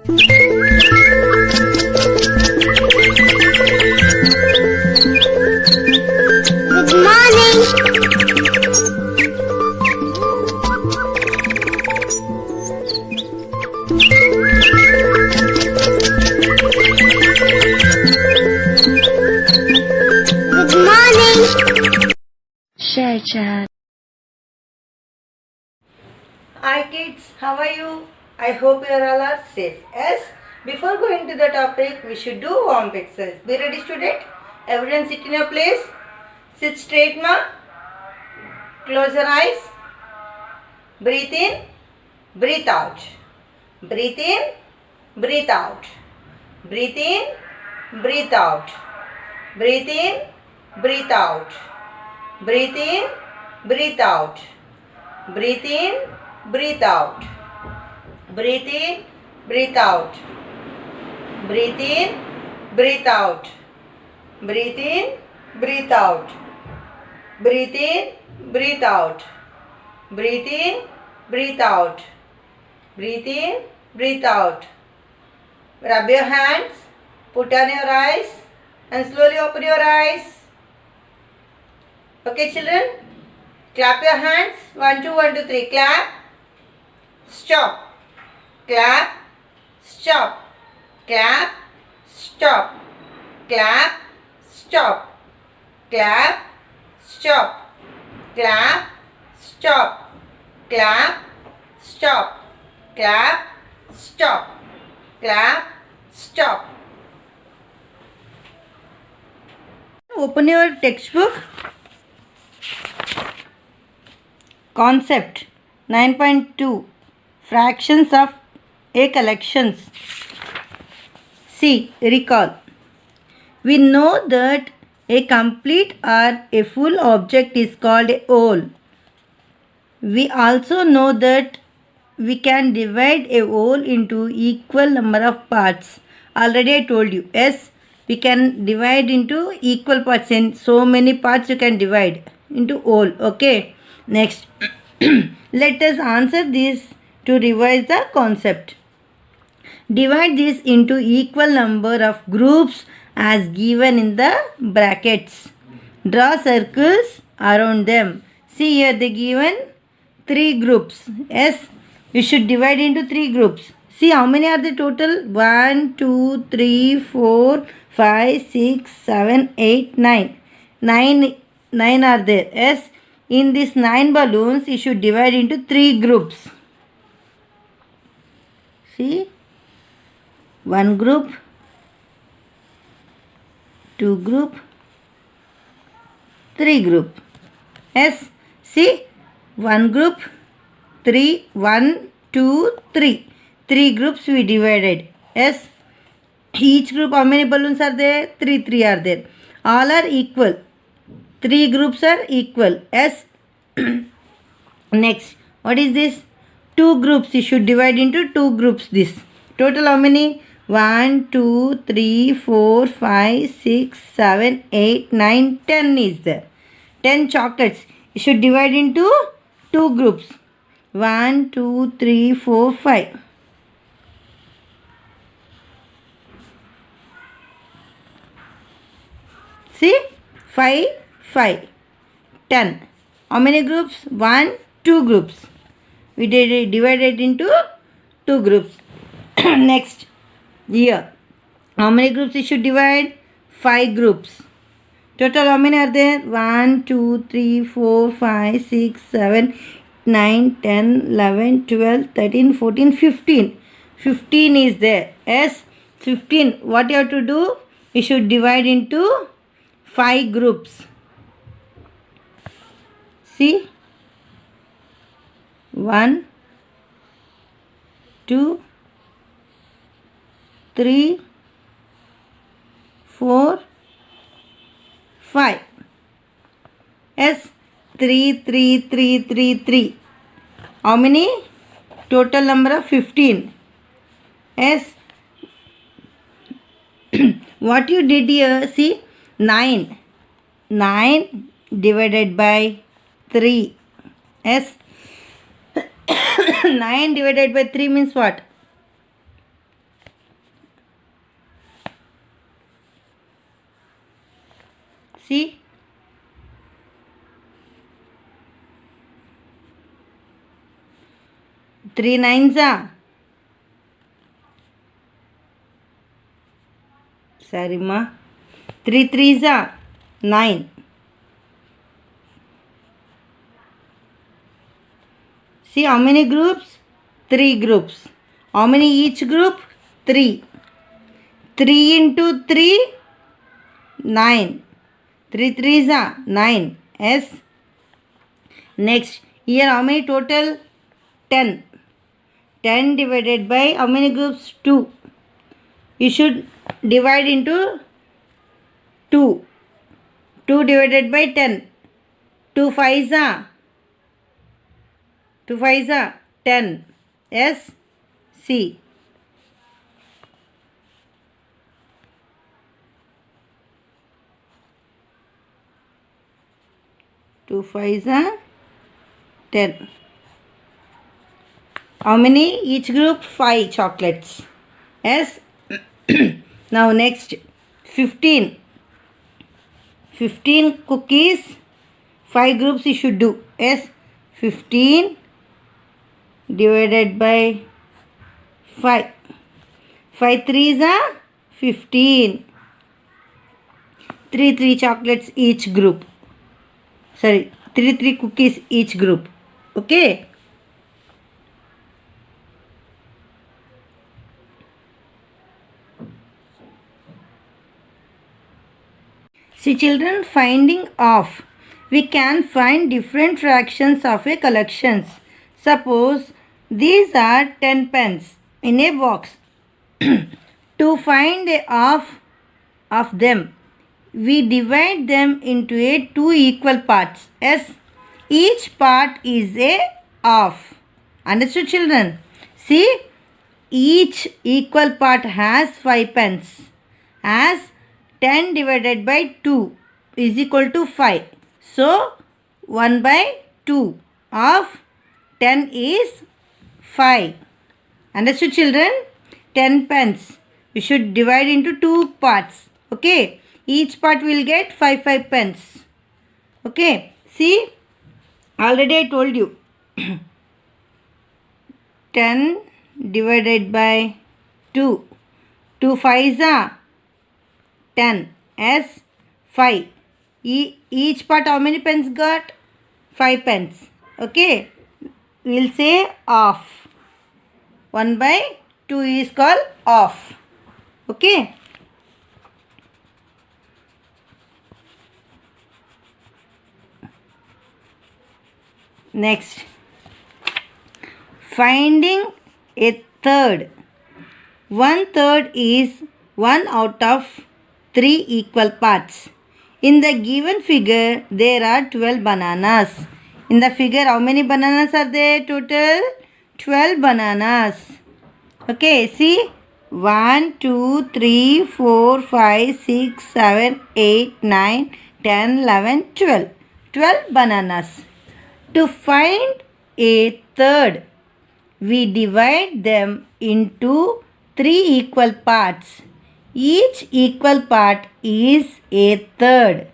Good morning. Good morning. Share chat. Hi kids, how are you? I hope you all are safe. Yes, before going to the topic, we should do warm-up exercise. Be ready, student? Everyone sit in your place. Sit straight, ma. Close your eyes. Breathe in, breathe out. Breathe in, breathe out. Breathe in, breathe out. Breathe in, breathe out. Breathe in, breathe out. Breathe in, breathe out. Breathe in, breathe out. Breathe in, breathe out. Breathe in, breathe out. Breathe in, breathe out. Breathe in, breathe out. Breathe in, breathe out. Rub your hands, put on your eyes and slowly open your eyes. Okay children? Clap your hands. 1, 2, 1, 2, 3. Clap. Stop. Clap. Stop. Clap. Stop. Clap. Stop. Clap. Stop. Clap. Stop. Clap. Stop. Clap. Stop. Clap. Stop. Open your textbook. Concept 9.2 Fractions of A collections. See, recall. We know that a complete or a full object is called a whole. We also know that we can divide a whole into equal number of parts. Already I told you. Yes, we can divide into equal parts. In so many parts you can divide into whole. Okay. Next, let us answer this to revise the concept. Divide this into equal number of groups as given in the brackets. Draw circles around them. See here they given 3 groups. Yes, you should divide into 3 groups. See how many are the total? 1, 2, 3, 4, 5, 6, 7, 8, 9. 9 are there. Yes. In these 9 balloons, you should divide into 3 groups. See? 1 group, 2 group, 3 group. Yes. See? 1 group, 3, 1, 2, 3. 3 groups we divided. Yes. Each group, how many balloons are there? 3 are there. All are equal. 3 groups are equal. Yes. Next, what is this? 2 groups. You should divide into 2 groups this. Total how many? 1, 2, 3, 4, 5, 6, 7, 8, 9, 10 is there. 10 chocolates. You should divide into 2 groups. 1, 2, 3, 4, 5. See? 5, 5. 10. How many groups? 1, 2 groups. We divided into 2 groups. Next, here. How many groups you should divide? 5 groups. Total how many are there? 1, 2, 3, 4, 5, 6, 7, 9, 10, 11, 12, 13, 14, 15. 15 is there. Yes, 15. What you have to do? You should divide into 5 groups. See? 1, 2, 3, 4, 5. Yes, 3, 3, 3, 3, 3. How many? Total number of 15. Yes. What you did here, see, 9. 9 divided by 3. Yes. 9 divided by 3 means what? See, 3 nines are. Sorry, ma. 3 threes are 9. See how many groups? 3 groups. How many each group? 3. 3 into 3, 9. 3 threes are 9. Yes. Next, here how many total? 10. 10 divided by how many groups? 2. You should divide into 2. 2 divided by 10. 2 fives are 10. Yes. C. Two fives are 10. How many each group? 5 chocolates. Yes. Now next, 15. 15 cookies. 5 groups you should do. Yes. 15 divided by 5. 5 threes are 15. 3 chocolates each group. Sorry, 3 cookies each group. Okay. See children, finding of. We can find different fractions of a collections. Suppose these are 10 pens in a box. To find a half of them, we divide them into a 2 equal parts. Yes, each part is a half. Understood children? See, each equal part has 5 pens. As 10 divided by 2 is equal to 5. So, 1 by 2 of 10 is 5. Understood children? 10 pens. We should divide into 2 parts. Okay. Each part will get 5 pens. Okay. See, already I told you. 10 divided by 2. 2 fives are 10. As 5. Each part how many pens got? 5 pens. Okay. We will say half. 1 by 2 is called half. Okay. Next. Finding a third. 1/3 is 1 out of 3 equal parts. In the given figure, there are 12 bananas. In the figure, how many bananas are there total? 12 bananas. Okay, see. 1, 2, 3, 4, 5, 6, 7, 8, 9, 10, 11, 12. 12 bananas. To find a third, we divide them into 3 equal parts. Each equal part is a third.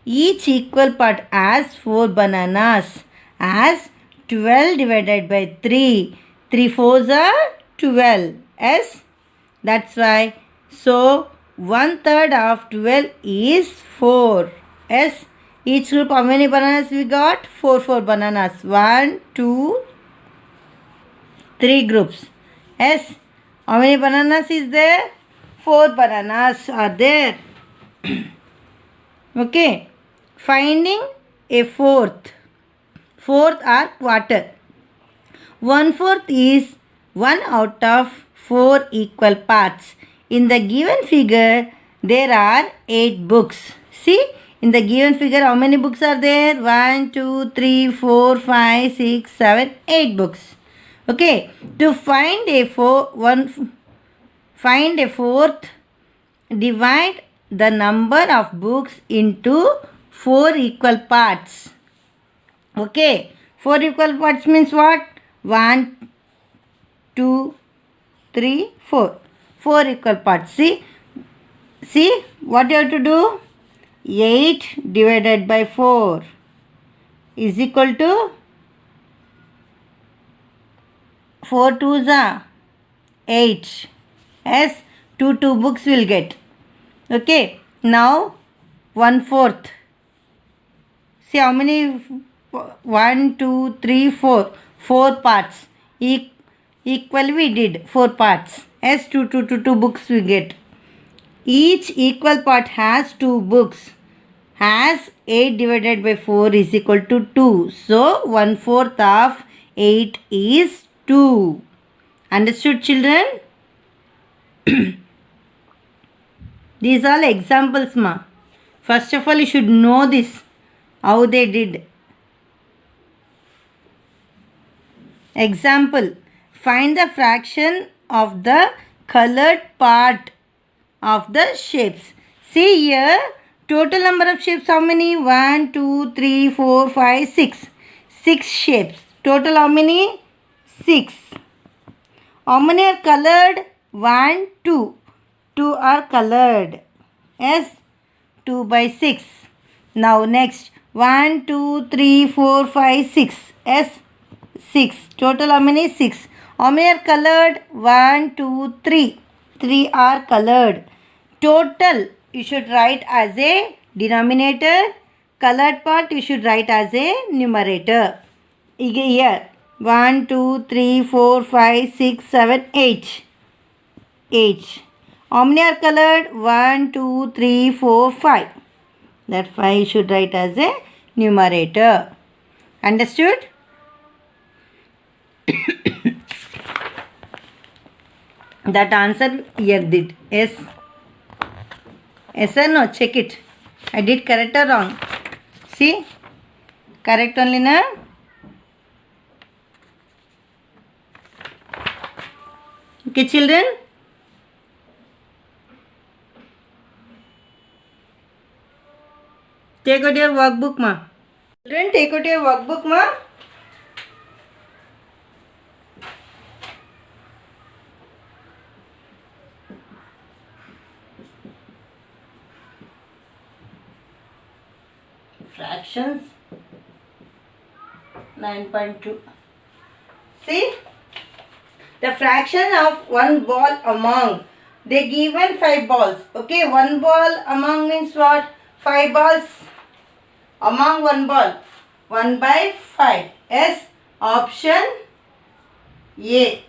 Each equal part has 4 bananas. As 12 divided by 3. 3 fours are 12. Yes. That's why. So 1/3 of 12 is 4. Yes. Each group how many bananas we got? 4 bananas. 1, 2, 3 groups. Yes. How many bananas is there? 4 bananas are there. Okay. Finding a fourth. Fourth or quarter. 1/4 is 1 out of 4 equal parts. In the given figure, there are 8 books. See, in the given figure, how many books are there? 1, 2, 3, 4, 5, 6, 7, 8 books. Okay, to find a fourth, divide the number of books into 4 equal parts. Okay, 4 equal parts means what? 1, 2, 3, 4. 4 equal parts. See what you have to do? 8 divided by 4 is equal to 4 twos are 8. Yes, 2 books will get. Okay, now 1/4. See how many? 1, 2, 3, 4. 4 parts. Equal we did 4 parts. Yes, 2 books we get. Each equal part has 2 books. Has 8 divided by 4 is equal to 2. So 1/4 of 8 is 2. Understood, children? These are examples, ma. First of all, you should know this, how they did. Example, find the fraction of the colored part of the shapes. See here, total number of shapes how many? 1, 2, 3, 4, 5, 6. 6 shapes. Total how many? 6. How many are colored? 1, 2. 2 are colored. Yes, 2 by 6. Now next, 1, 2, 3, 4, 5, 6. Yes, 6. Total how many? 6. How many are colored? 1, 2, 3. 3 are colored. Total you should write as a denominator. Colored part you should write as a numerator. Here 1, 2, 3, 4, 5, 6, 7, 8. 8. How many are colored? 1, 2, 3, 4, 5. That 5 should write as a numerator. Understood? That answer here did. Yes. Yes or no? Check it. I did correct or wrong? See? Correct only, na? Okay, children? Take out your workbook, ma. Children, take out your workbook, ma. Fractions 9.2. See? The fraction of one ball among. They given 5 balls. Okay, one ball among means what? 5 balls among one ball. 1 by 5. Yes, option A.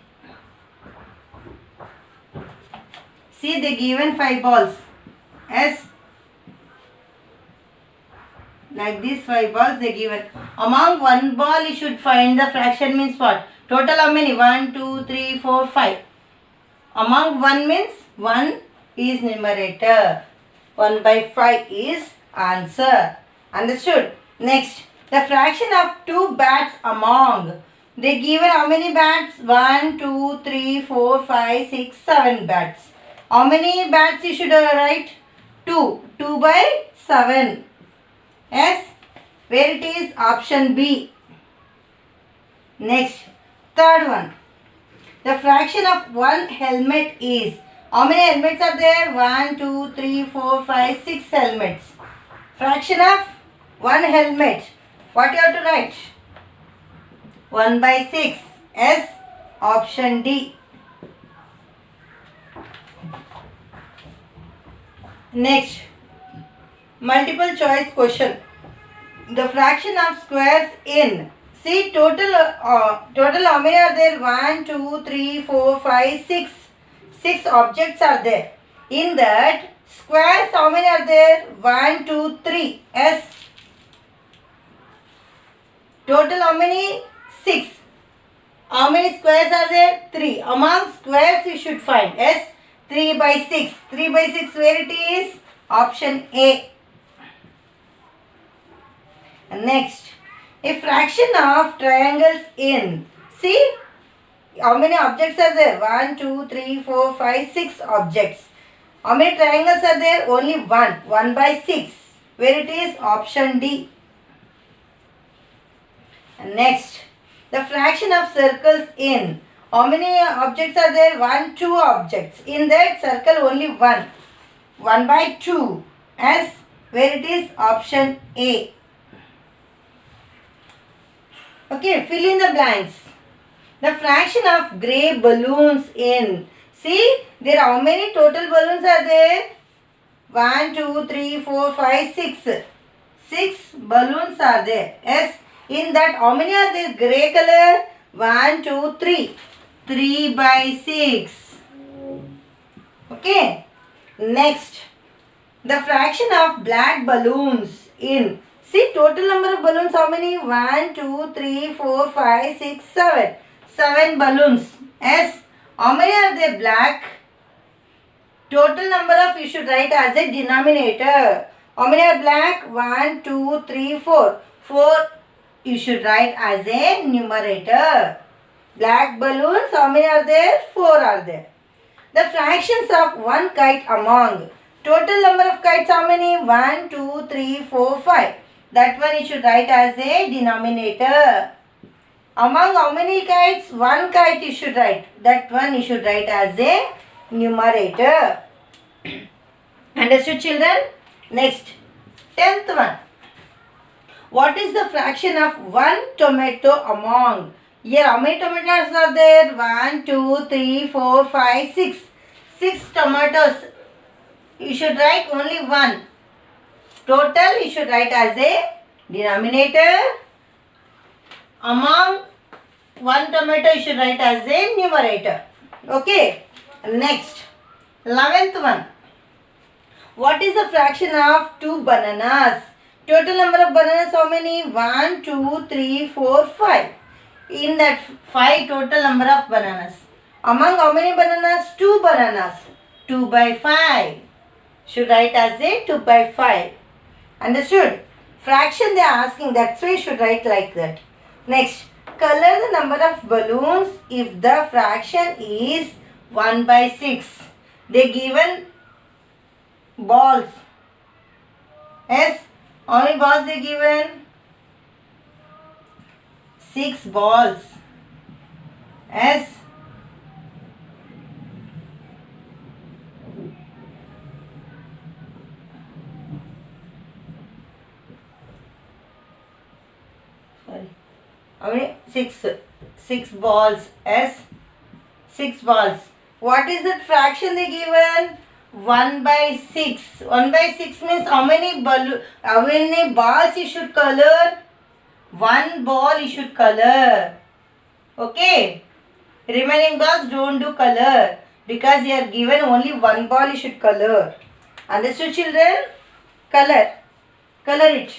See, they given 5 balls. Yes. Like these 5 balls they given. Among one ball you should find the fraction means what? Total how many? 1, 2, 3, 4, 5. Among 1 means 1 is numerator. 1 by 5 is answer. Understood? Next, the fraction of 2 bats among. They given how many bats? 1, 2, 3, 4, 5, 6, 7 bats. How many bats you should write? 2. 2 by 7. Yes, where it is? Option B. Next, third one. The fraction of one helmet is. How many helmets are there? 1, 2, 3, 4, 5, 6 helmets. Fraction of one helmet. What you have to write? 1 by 6. Yes, option D. Next, multiple choice question. The fraction of squares in. See, total how many are there? 1, 2, 3, 4, 5, 6. 6 objects are there. In that, squares how many are there? 1, 2, 3. Yes. Total how many? 6. How many squares are there? 3. Among squares you should find. Yes. 3 by 6. 3 by 6 where it is? Option A. Next, a fraction of triangles in. See, how many objects are there? 1, 2, 3, 4, 5, 6 objects. How many triangles are there? Only 1. 1 by 6. Where it is? Option D. Next, the fraction of circles in. How many objects are there? 1, 2 objects. In that circle only 1. 1 by 2. As where it is option A. Okay, fill in the blanks. The fraction of grey balloons in. See, there how many total balloons are there? 1, 2, 3, 4, 5, 6. 6 balloons are there. Yes. In that, how many are there? Grey color? 1, 2, 3. 3 by 6. Okay. Next, the fraction of black balloons in. See, total number of balloons how many? 1, 2, 3, 4, 5, 6, 7. 7 balloons. Yes. How many are there? Black. Total number of you should write as a denominator. How many are black? 1, 2, 3, 4. 4 you should write as a numerator. Black balloons, how many are there? 4 are there. The fractions of one kite among. Total number of kites how many? 1, 2, 3, 4, 5. That one you should write as a denominator. Among how many kites? One kite you should write. That one you should write as a numerator. Understood, children? Next, 10th one. What is the fraction of one tomato among? Here, how many tomatoes are there? 1, 2, 3, 4, 5, 6. 6 tomatoes. You should write only one. Total, you should write as a denominator. Among one tomato, you should write as a numerator. Okay. Next, 11th one. What is the fraction of 2 bananas? Total number of bananas how many? 1, 2, 3, 4, 5. In that 5 total number of bananas. Among how many bananas? 2 bananas. 2 by 5. Should write as a 2 by 5. Understood? Fraction they are asking. That's why you should write like that. Next, color the number of balloons if the fraction is 1 by 6. They given balls. Yes. How many balls they given? 6 balls. Yes. Sorry. How many? 6. 6 balls. Yes. 6 balls. What is that fraction they given? 1 by 6. 1 by 6 means how many balls you should color? 1 ball you should color. Okay. Remaining balls don't do color. Because you are given only 1 ball you should color. Understood, children? Color. Color it.